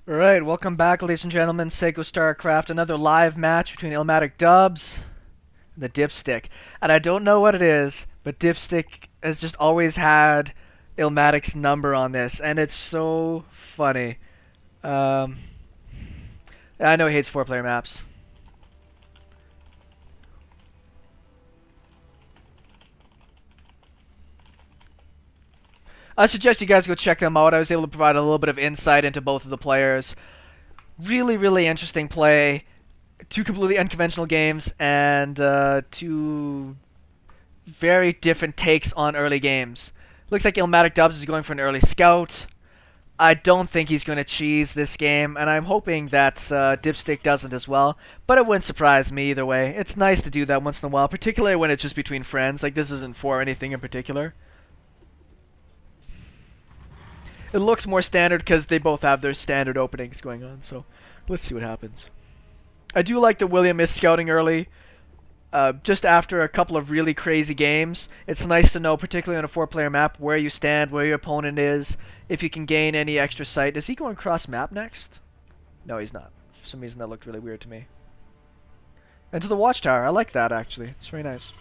Alright, welcome back, ladies and gentlemen. SeKo Starcraft, another live match between Illmatic Dubs and the Dipstick. And I don't know what it is, but Dipstick has just always had Illmadic's number on this, and it's so funny. I know he hates 4-player maps. I suggest you guys go check them out. I was able to provide a little bit of insight into both of the players. Really, really interesting play. Two completely unconventional games and two very different takes on early games. Looks like Illmatic Dubs is going for an early scout. I don't think he's going to cheese this game, and I'm hoping that Dipstick doesn't as well. But it wouldn't surprise me either way. It's nice to do that once in a while, particularly when it's just between friends. Like, this isn't for anything in particular. It looks more standard because they both have their standard openings going on, so let's see what happens. I do like that William is scouting early. Just after a couple of really crazy games, it's nice to know, particularly on a 4-player map, where you stand, where your opponent is, if you can gain any extra sight. Is he going cross-map next? No, he's not. For some reason, that looked really weird to me. And to the watchtower. I like that, actually. It's very nice.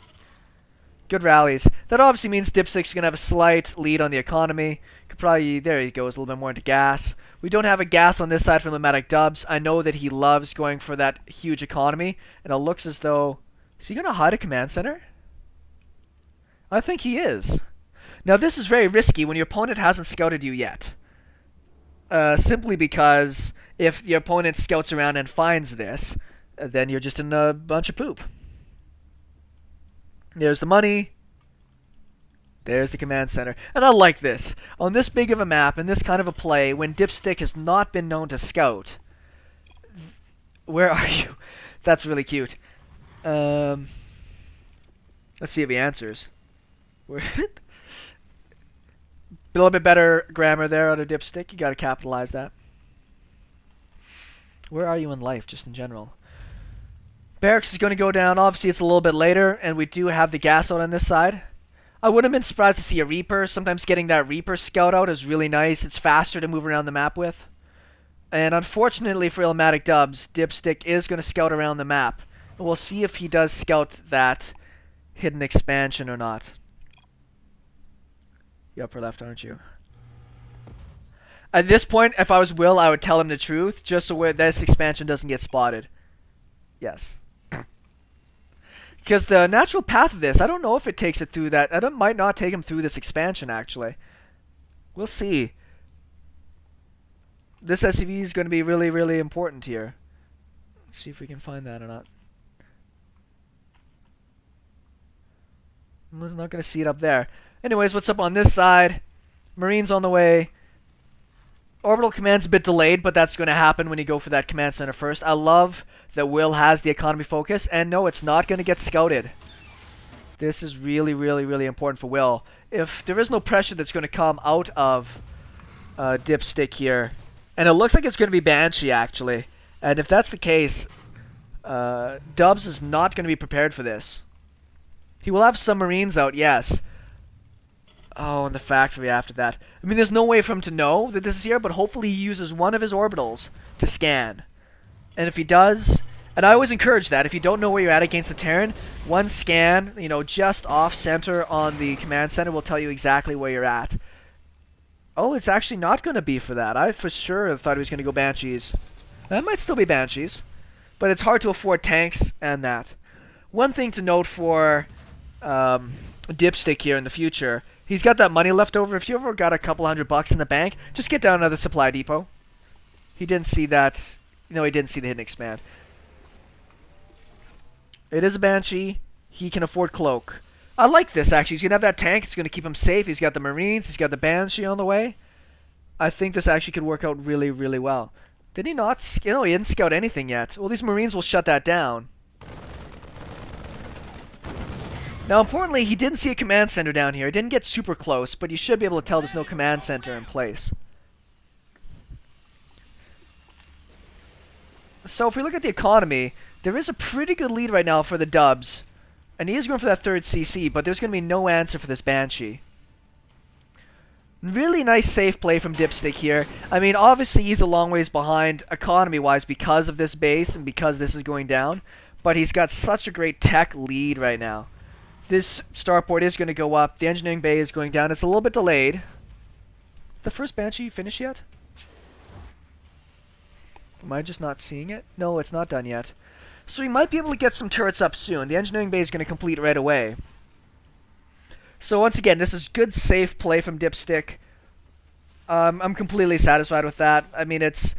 Good rallies. That obviously means Dipstick's going to have a slight lead on the economy. Could probably, there he goes, a little bit more into gas. We don't have a gas on this side from Illmatic Dubs. I know that he loves going for that huge economy, and it looks as though... Is he going to hide a command center? I think he is. Now this is very risky when your opponent hasn't scouted you yet. Simply because if your opponent scouts around and finds this, then you're just in a bunch of poop. There's the money. There's the command center. And I like this. On this big of a map, in this kind of a play, when Dipstick has not been known to scout. Where are you? That's really cute. Let's see if he answers. A little bit better grammar there out of Dipstick. You gotta capitalize that. Where are you in life, just in general? Barracks is going to go down. Obviously, it's a little bit later, and we do have the gas out on this side. I wouldn't have been surprised to see a Reaper. Sometimes getting that Reaper scout out is really nice. It's faster to move around the map with. And unfortunately for Illmatic Dubs, Dipstick is going to scout around the map. And we'll see if he does scout that hidden expansion or not. You upper left, aren't you? At this point, if I was Will, I would tell him the truth, just so this expansion doesn't get spotted. Yes. Because the natural path of this, I don't know if it takes it through that. Might not take him through this expansion, actually. We'll see. This SCV is going to be really, really important here. Let's see if we can find that or not. I'm not going to see it up there. Anyways, what's up on this side? Marines on the way. Orbital command's a bit delayed, but that's going to happen when you go for that command center first. I love that Will has the economy focus, and no, it's not going to get scouted. This is really, really, really important for Will. If there is no pressure that's going to come out of Dipstick here, and it looks like it's going to be Banshee, actually, and if that's the case, Dubs is not going to be prepared for this. He will have some Marines out, yes. Oh, and the factory after that. I mean, there's no way for him to know that this is here, but hopefully he uses one of his orbitals to scan. And if he does, and I always encourage that, if you don't know where you're at against the Terran, one scan, you know, just off-center on the command center will tell you exactly where you're at. Oh, it's actually not going to be for that. I for sure thought he was going to go Banshees. That might still be Banshees, but it's hard to afford tanks and that. One thing to note for Dipstick here in the future, he's got that money left over. If you ever got a couple $100 in the bank, just get down another supply depot. He didn't see that. No, he didn't see the hidden expand. It is a Banshee. He can afford Cloak. I like this, actually. He's going to have that tank. It's going to keep him safe. He's got the Marines. He's got the Banshee on the way. I think this actually could work out really, really well. Did he not? No, he didn't scout anything yet. Well, these Marines will shut that down. Now, importantly, he didn't see a command center down here. He didn't get super close, but you should be able to tell there's no command center in place. So if we look at the economy, there is a pretty good lead right now for the Dubs. And he is going for that third CC, but there's going to be no answer for this Banshee. Really nice safe play from Dipstick here. I mean, obviously he's a long ways behind economy-wise because of this base and because this is going down, but he's got such a great tech lead right now. This starport is going to go up. The engineering bay is going down. It's a little bit delayed. The first Banshee finished yet? Am I just not seeing it? No, it's not done yet. So we might be able to get some turrets up soon. The engineering bay is going to complete right away. So once again, this is good safe play from Dipstick. I'm completely satisfied with that. I mean, it's,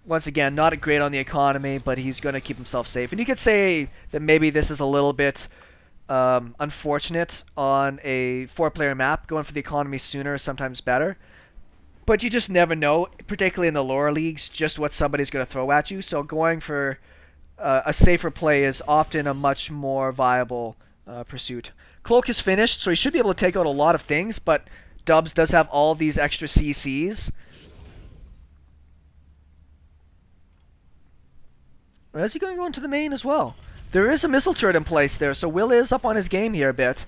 once again, not great on the economy, but he's going to keep himself safe. And you could say that maybe this is a little bit unfortunate on a 4-player map. Going for the economy sooner is sometimes better. But you just never know, particularly in the lower leagues, just what somebody's going to throw at you. So going for a safer play is often a much more viable pursuit. Cloak is finished, so he should be able to take out a lot of things, but Dubs does have all these extra CCs. Or is he going to go into the main as well? There is a missile turret in place there, so Will is up on his game here a bit.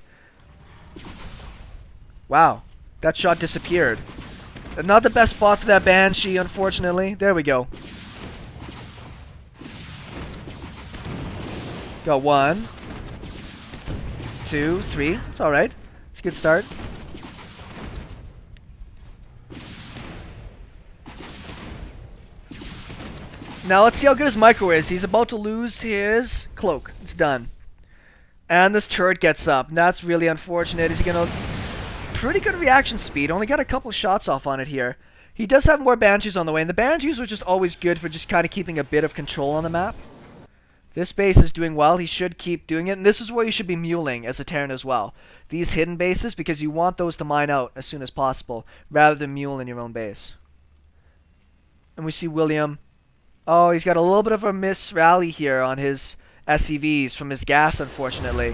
Wow, that shot disappeared. Not the best spot for that Banshee, unfortunately. There we go. Got 1, 2, 3. It's alright. It's a good start. Now let's see how good his micro is. He's about to lose his cloak. It's done. And this turret gets up. That's really unfortunate. He's gonna... Pretty good reaction speed. Only got a couple of shots off on it here. He does have more Banshees on the way, and the Banshees are just always good for just kind of keeping a bit of control on the map. This base is doing well. He should keep doing it, and this is where you should be muling as a Terran as well. These hidden bases, because you want those to mine out as soon as possible, rather than mule in your own base. And we see William. Oh, he's got a little bit of a miss rally here on his SCVs from his gas, unfortunately.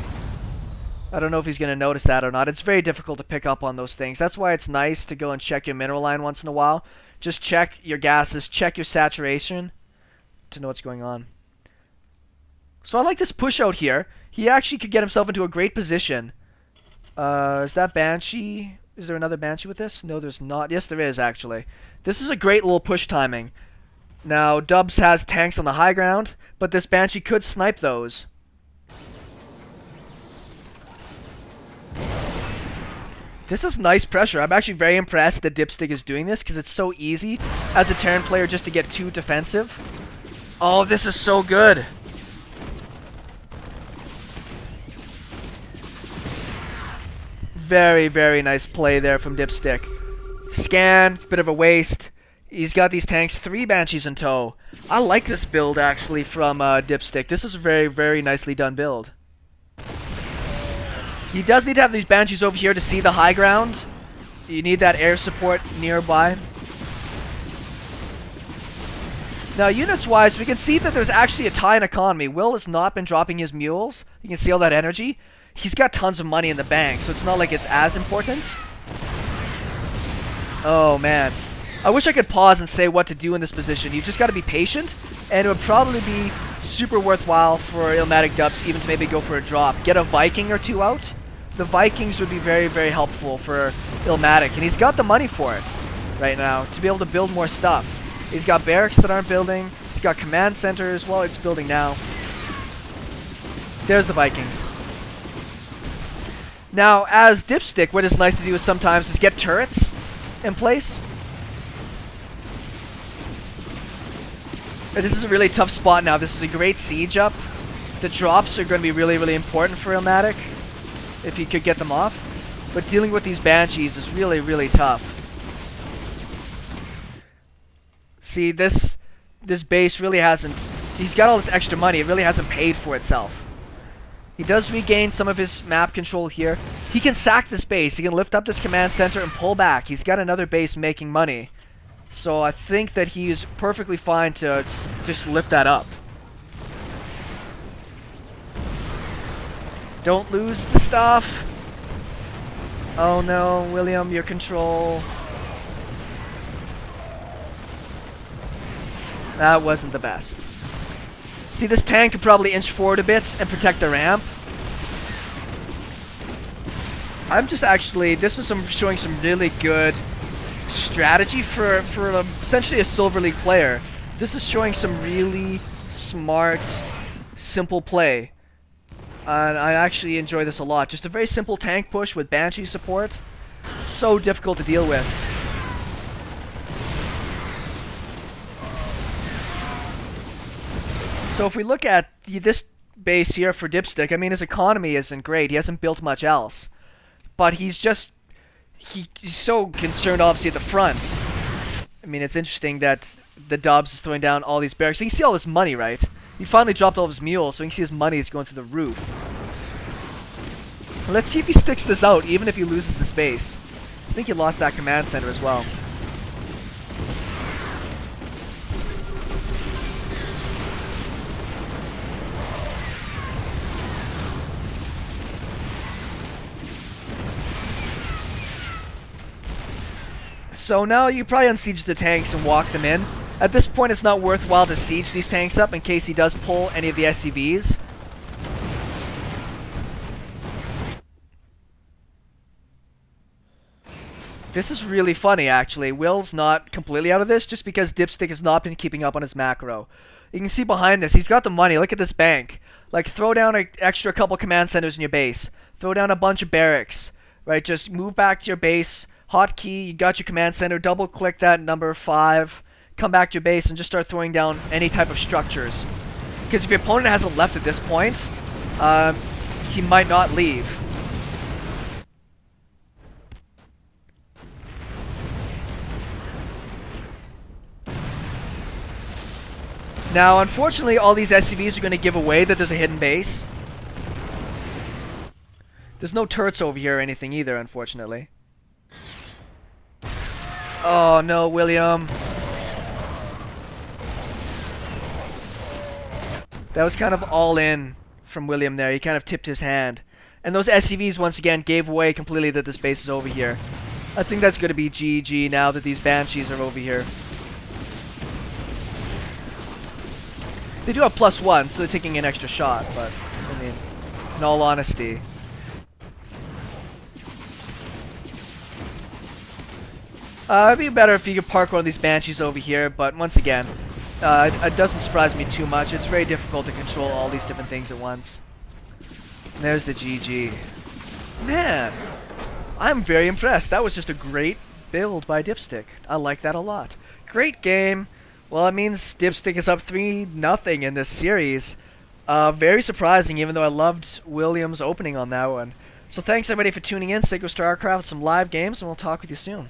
I don't know if he's going to notice that or not. It's very difficult to pick up on those things. That's why it's nice to go and check your mineral line once in a while. Just check your gases, check your saturation to know what's going on. So I like this push out here. He actually could get himself into a great position. Is that Banshee? Is there another Banshee with this? No, there's not. Yes, there is, actually. This is a great little push timing. Now, Dubs has tanks on the high ground, but this Banshee could snipe those. This is nice pressure. I'm actually very impressed that Dipstick is doing this, because it's so easy as a Terran player just to get too defensive. Oh, this is so good. Very, very nice play there from Dipstick. Scan, bit of a waste. He's got these tanks, 3 Banshees in tow. I like this build, actually, from Dipstick. This is a very, very nicely done build. He does need to have these Banshees over here to see the high ground. You need that air support nearby. Now, units-wise, we can see that there's actually a tie in economy. Will has not been dropping his mules. You can see all that energy. He's got tons of money in the bank, so it's not like it's as important. Oh, man. I wish I could pause and say what to do in this position. You've just got to be patient, and it would probably be super worthwhile for Illmatic Dubs even to maybe go for a drop. Get a Viking or 2 out. The Vikings would be very, very helpful for Illmatic, and he's got the money for it right now to be able to build more stuff. He's got barracks that aren't building. He's got command centers. Well, it's building now. There's the Vikings. Now, as Dipstick, what is nice to do is sometimes is get turrets in place. But this is a really tough spot now. This is a great siege up. The drops are going to be really, really important for Illmatic if he could get them off. But dealing with these Banshees is really, really tough. See, this base really hasn't... He's got all this extra money. It really hasn't paid for itself. He does regain some of his map control here. He can sack this base. He can lift up this command center and pull back. He's got another base making money. So I think that he is perfectly fine to just lift that up. Don't lose the stuff. Oh no, William, your control. That wasn't the best. See, this tank could probably inch forward a bit and protect the ramp. I'm just actually, this is showing some really good strategy for essentially a Silver League player. This is showing some really smart, simple play. And I actually enjoy this a lot. Just a very simple tank push with Banshee support. So difficult to deal with. So if we look at this base here for Dipstick, I mean, his economy isn't great. He hasn't built much else. But he's just... he's so concerned, obviously, at the front. I mean, it's interesting that the Dubs is throwing down all these barracks. So you can see all this money, right? He finally dropped all of his mules, so you can see his money is going through the roof. Let's see if he sticks this out, even if he loses this base. I think he lost that command center as well. So now you probably unsiege the tanks and walk them in. At this point, it's not worthwhile to siege these tanks up in case he does pull any of the SCVs. This is really funny, actually. Will's not completely out of this just because Dipstick has not been keeping up on his macro. You can see behind this, he's got the money. Look at this bank. Like, throw down an extra couple command centers in your base. Throw down a bunch of barracks. Right, just move back to your base. Hotkey, you got your command center. Double click that number 5. Come back to your base and just start throwing down any type of structures. Because if your opponent hasn't left at this point, he might not leave. Now, unfortunately, all these SCVs are going to give away that there's a hidden base. There's no turrets over here or anything either, unfortunately. Oh no, William. That was kind of all in from William there. He kind of tipped his hand. And those SCVs, once again, gave away completely that this base is over here. I think that's going to be GG now that these Banshees are over here. They do have +1, so they're taking an extra shot, but, I mean, in all honesty. It'd be better if you could park one of these Banshees over here, but once again, it doesn't surprise me too much. It's very difficult to control all these different things at once. And there's the GG. Man, I'm very impressed. That was just a great build by Dipstick. I like that a lot. Great game. Well, it means Dipstick is up 3-0 in this series. Very surprising, even though I loved William's opening on that one. So thanks everybody for tuning in. SeKo Starcraft, some live games, and we'll talk with you soon.